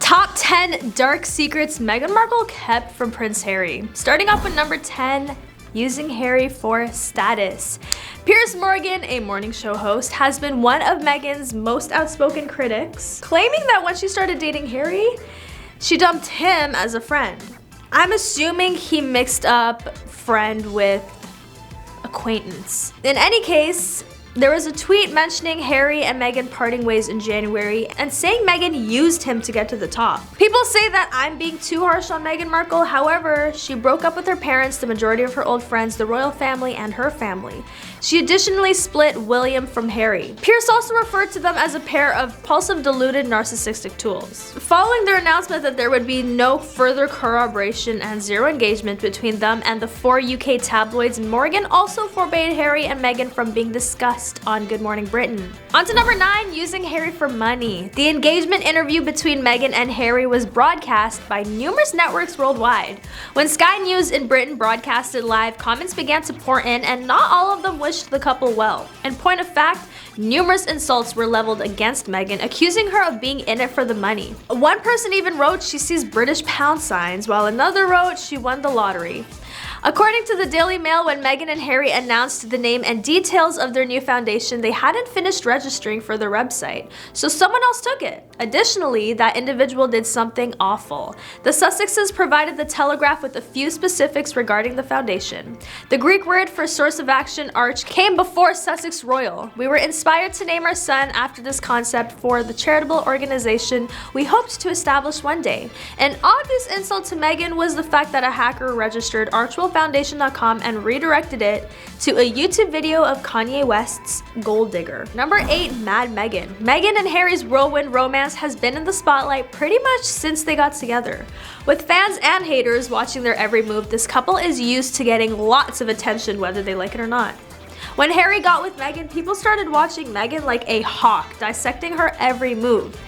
Top 10 dark secrets Meghan Markle kept from Prince Harry. Starting off with number 10, using Harry for status. Piers Morgan, a morning show host, has been one of Meghan's most outspoken critics, claiming that when she started dating Harry, she dumped him as a friend. I'm assuming he mixed up friend with acquaintance. In any case, there was a tweet mentioning Harry and Meghan parting ways in January and saying Meghan used him to get to the top. People say that I'm being too harsh on Meghan Markle. However, she broke up with her parents, the majority of her old friends, the royal family, and her family. She additionally split William from Harry. Piers also referred to them as a pair of impulsive, deluded, narcissistic tools. Following their announcement that there would be no further corroboration and zero engagement between them and the 4 UK tabloids, Morgan also forbade Harry and Meghan from being discussed on Good Morning Britain. On to number 9, using Harry for money. The engagement interview between Meghan and Harry was broadcast by numerous networks worldwide. When Sky News in Britain broadcasted live, comments began to pour in, and not all of them wished the couple well. In point of fact, numerous insults were leveled against Meghan, accusing her of being in it for the money. One person even wrote she sees British pound signs, while another wrote she won the lottery. According to the Daily Mail, when Meghan and Harry announced the name and details of their new foundation, they hadn't finished registering for their website, so someone else took it. Additionally, that individual did something awful. The Sussexes provided the Telegraph with a few specifics regarding the foundation. The Greek word for source of action, arch, came before Sussex Royal. We were inspired to name our son after this concept for the charitable organization we hoped to establish one day. An obvious insult to Meghan was the fact that a hacker registered archwellfoundation.com and redirected it to a YouTube video of Kanye West's Gold Digger. Number 8, Mad Meghan. Meghan and Harry's whirlwind romance has been in the spotlight pretty much since they got together. With fans and haters watching their every move, this couple is used to getting lots of attention whether they like it or not. When Harry got with Meghan, people started watching Meghan like a hawk, dissecting her every move.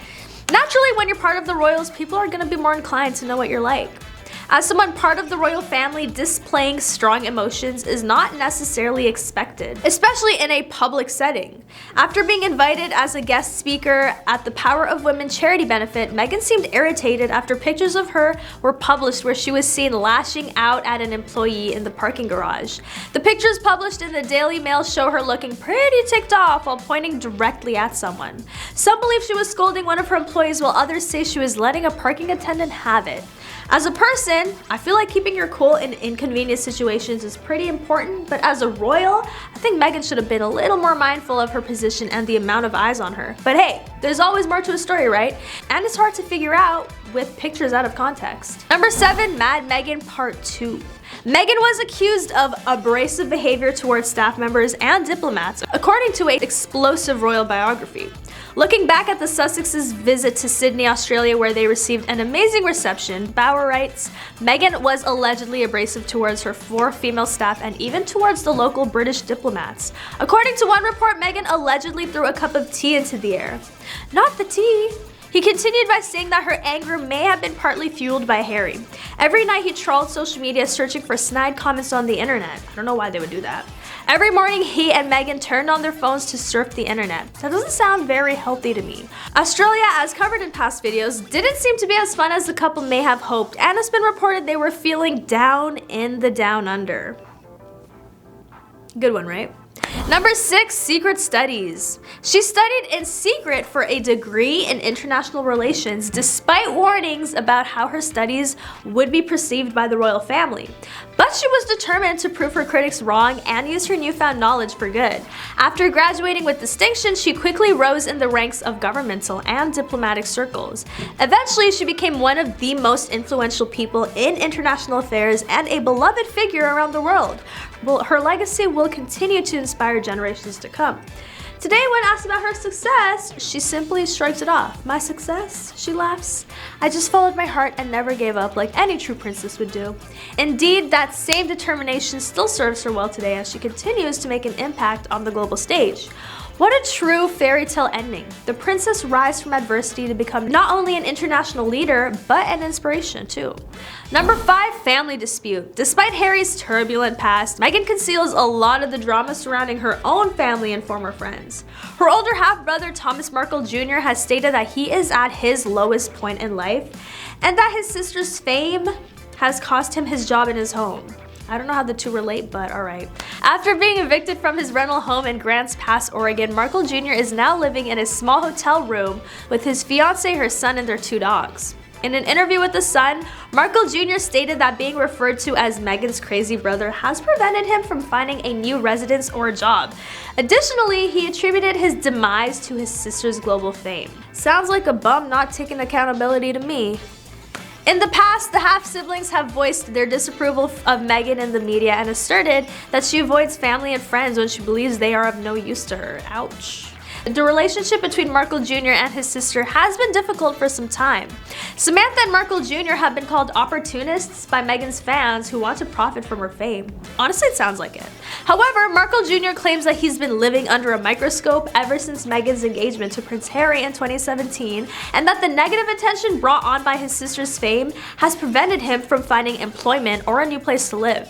Naturally, when you're part of the royals, people are going to be more inclined to know what you're like. As someone part of the royal family, displaying strong emotions is not necessarily expected, especially in a public setting. After being invited as a guest speaker at the Power of Women charity benefit, Meghan seemed irritated after pictures of her were published where she was seen lashing out at an employee in the parking garage. The pictures published in the Daily Mail show her looking pretty ticked off while pointing directly at someone. Some believe she was scolding one of her employees, while others say she was letting a parking attendant have it. As a person, I feel like keeping your cool in inconvenient situations is pretty important, but as a royal, I think Meghan should have been a little more mindful of her position and the amount of eyes on her. But hey, there's always more to a story, right? And it's hard to figure out with pictures out of context. Number 7, Mad Meghan Part 2. Meghan was accused of abrasive behavior towards staff members and diplomats, according to an explosive royal biography. Looking back at the Sussexes' visit to Sydney, Australia, where they received an amazing reception, Bauer writes, Meghan was allegedly abrasive towards her 4 female staff and even towards the local British diplomats. According to one report, Meghan allegedly threw a cup of tea into the air. Not the tea. He continued by saying that her anger may have been partly fueled by Harry. Every night he trawled social media searching for snide comments on the internet. I don't know why they would do that. Every morning he and Meghan turned on their phones to surf the internet. That doesn't sound very healthy to me. Australia, as covered in past videos, didn't seem to be as fun as the couple may have hoped, and it's been reported they were feeling down in the down under. Good one, right? Number 6, secret studies. She studied in secret for a degree in international relations, despite warnings about how her studies would be perceived by the royal family. But she was determined to prove her critics wrong and use her newfound knowledge for good. After graduating with distinction, she quickly rose in the ranks of governmental and diplomatic circles. Eventually, she became one of the most influential people in international affairs and a beloved figure around the world. Well, her legacy will continue to inspire generations to come. Today, when asked about her success, she simply shrugs it off. My success? She laughs. I just followed my heart and never gave up like any true princess would do. Indeed, that same determination still serves her well today as she continues to make an impact on the global stage. What a true fairy tale ending. The princess rise from adversity to become not only an international leader, but an inspiration too. Number 5, family dispute. Despite Harry's turbulent past, Meghan conceals a lot of the drama surrounding her own family and former friends. Her older half-brother Thomas Markle Jr. has stated that he is at his lowest point in life, and that his sister's fame has cost him his job in his home. I don't know how the two relate, but alright. After being evicted from his rental home in Grants Pass, Oregon, Markle Jr. is now living in a small hotel room with his fiancée, her son, and their 2 dogs. In an interview with The Sun, Markle Jr. stated that being referred to as Meghan's crazy brother has prevented him from finding a new residence or a job. Additionally, he attributed his demise to his sister's global fame. Sounds like a bum not taking accountability to me. In the past, the half-siblings have voiced their disapproval of Meghan in the media and asserted that she avoids family and friends when she believes they are of no use to her. Ouch. The relationship between Markle Jr. and his sister has been difficult for some time. Samantha and Markle Jr. have been called opportunists by Meghan's fans who want to profit from her fame. Honestly, it sounds like it. However, Markle Jr. claims that he's been living under a microscope ever since Meghan's engagement to Prince Harry in 2017, and that the negative attention brought on by his sister's fame has prevented him from finding employment or a new place to live.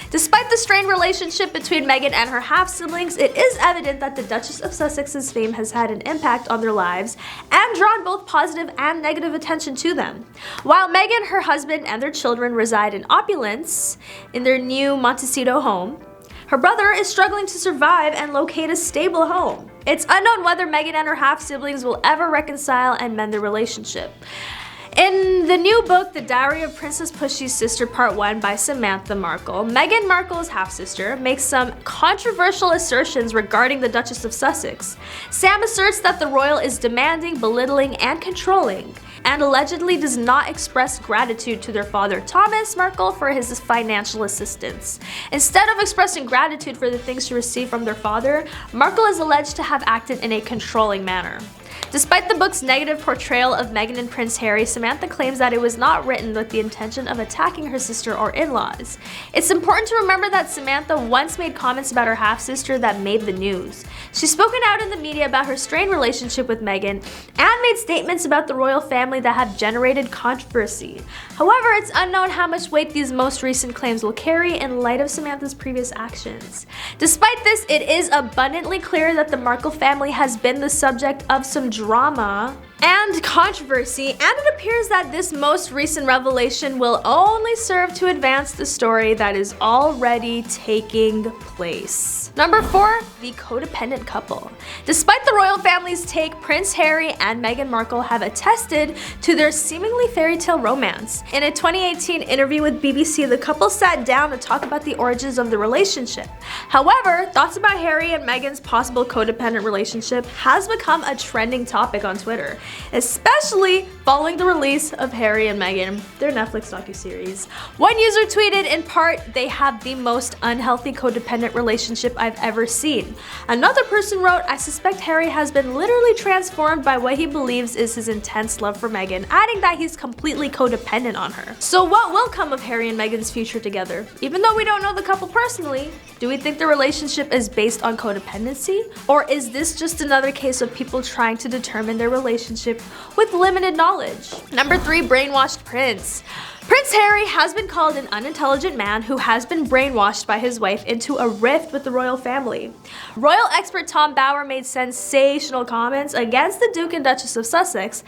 Despite the strained relationship between Meghan and her half-siblings, it is evident that the Duchess of Sussex's fame has had an impact on their lives and drawn both positive and negative attention to them. While Meghan, her husband, and their children reside in opulence in their new Montecito home, her brother is struggling to survive and locate a stable home. It's unknown whether Meghan and her half-siblings will ever reconcile and mend their relationship. In the new book, The Diary of Princess Pushy's Sister Part 1 by Samantha Markle, Meghan Markle's half-sister makes some controversial assertions regarding the Duchess of Sussex. Sam asserts that the royal is demanding, belittling, and controlling, and allegedly does not express gratitude to their father Thomas Markle for his financial assistance. Instead of expressing gratitude for the things she received from their father, Markle is alleged to have acted in a controlling manner. Despite the book's negative portrayal of Meghan and Prince Harry, Samantha claims that it was not written with the intention of attacking her sister or in-laws. It's important to remember that Samantha once made comments about her half-sister that made the news. She's spoken out in the media about her strained relationship with Meghan and made statements about the royal family that have generated controversy. However, it's unknown how much weight these most recent claims will carry in light of Samantha's previous actions. Despite this, it is abundantly clear that the Markle family has been the subject of some drama and controversy, and it appears that this most recent revelation will only serve to advance the story that is already taking place. Number 4, the codependent couple. Despite the royal family's take, Prince Harry and Meghan Markle have attested to their seemingly fairy tale romance. In a 2018 interview with BBC, the couple sat down to talk about the origins of the relationship. However, thoughts about Harry and Meghan's possible codependent relationship has become a trending topic on Twitter, especially following the release of Harry and Meghan, their Netflix docuseries. One user tweeted, in part, "They have the most unhealthy codependent relationship I've ever seen." Another person wrote, "I suspect Harry has been literally transformed by what he believes is his intense love for Meghan," adding that he's completely codependent on her. So what will come of Harry and Meghan's future together? Even though we don't know the couple personally, do we think the relationship is based on codependency? Or is this just another case of people trying to determine their relationship with limited knowledge? Number 3, Brainwashed Prince. Prince Harry has been called an unintelligent man who has been brainwashed by his wife into a rift with the royal family. Royal expert Tom Bower made sensational comments against the Duke and Duchess of Sussex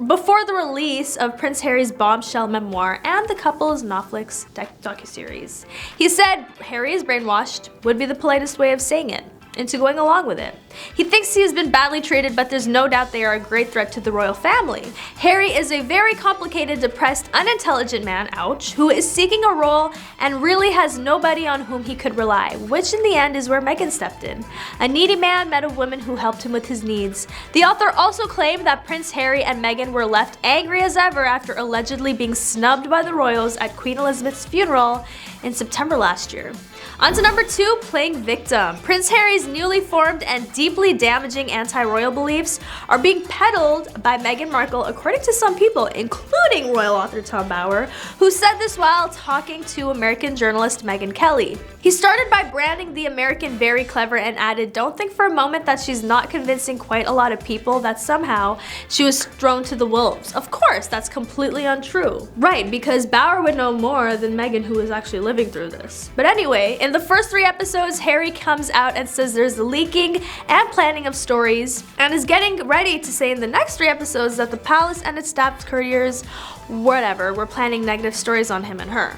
before the release of Prince Harry's bombshell memoir and the couple's Netflix docuseries. He said Harry is brainwashed would be the politest way of saying it, into going along with it. He thinks he has been badly treated, but there's no doubt they are a great threat to the royal family. Harry is a very complicated, depressed, unintelligent man, ouch, who is seeking a role and really has nobody on whom he could rely, which in the end is where Meghan stepped in. A needy man met a woman who helped him with his needs. The author also claimed that Prince Harry and Meghan were left angry as ever after allegedly being snubbed by the royals at Queen Elizabeth's funeral in September last year. On to number 2, playing victim. Prince Harry's newly formed and deeply damaging anti-royal beliefs are being peddled by Meghan Markle, according to some people, including royal author Tom Bower, who said this while talking to American journalist Megyn Kelly. He started by branding the American very clever and added, "Don't think for a moment that she's not convincing quite a lot of people that somehow she was thrown to the wolves." Of course, that's completely untrue. Right, because Bower would know more than Meghan, who is actually living through this. But anyway, in the first 3 episodes, Harry comes out and says there's the leaking and planning of stories, and is getting ready to say in the next 3 episodes that the palace and its staff courtiers, whatever, were planning negative stories on him and her.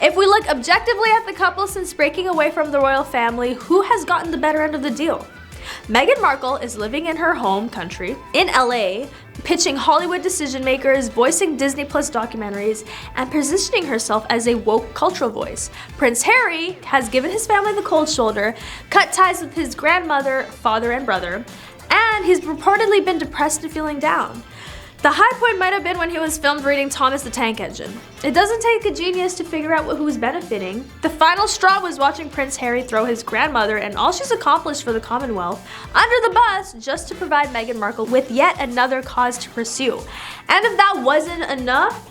If we look objectively at the couple since breaking away from the royal family, who has gotten the better end of the deal? Meghan Markle is living in her home country, in LA, pitching Hollywood decision makers, voicing Disney Plus documentaries, and positioning herself as a woke cultural voice. Prince Harry has given his family the cold shoulder, cut ties with his grandmother, father, and brother, and he's reportedly been depressed and feeling down. The high point might have been when he was filmed reading Thomas the Tank Engine. It doesn't take a genius to figure out who's benefiting. The final straw was watching Prince Harry throw his grandmother and all she's accomplished for the Commonwealth under the bus just to provide Meghan Markle with yet another cause to pursue. And if that wasn't enough,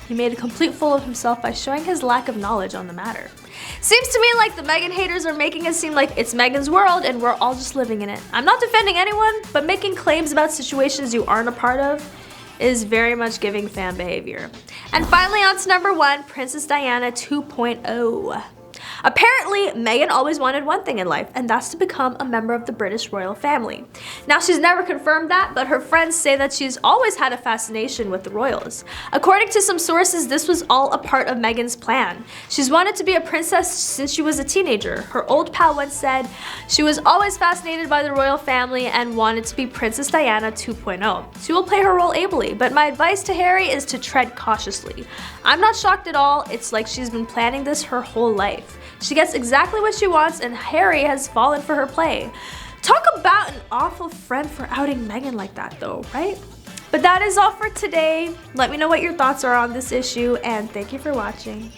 he made a complete fool of himself by showing his lack of knowledge on the matter. Seems to me like the Meghan haters are making it seem like it's Meghan's world and we're all just living in it. I'm not defending anyone, but making claims about situations you aren't a part of is very much giving fan behavior. And finally, on to number 1, Princess Diana 2.0. Apparently, Meghan always wanted one thing in life, and that's to become a member of the British royal family. Now, she's never confirmed that, but her friends say that she's always had a fascination with the royals. According to some sources, this was all a part of Meghan's plan. She's wanted to be a princess since she was a teenager. Her old pal once said she was always fascinated by the royal family and wanted to be Princess Diana 2.0. She will play her role ably, but my advice to Harry is to tread cautiously. I'm not shocked at all. It's like she's been planning this her whole life. She gets exactly what she wants, and Harry has fallen for her play. Talk about an awful friend for outing Meghan like that though, right? But that is all for today. Let me know what your thoughts are on this issue, and thank you for watching.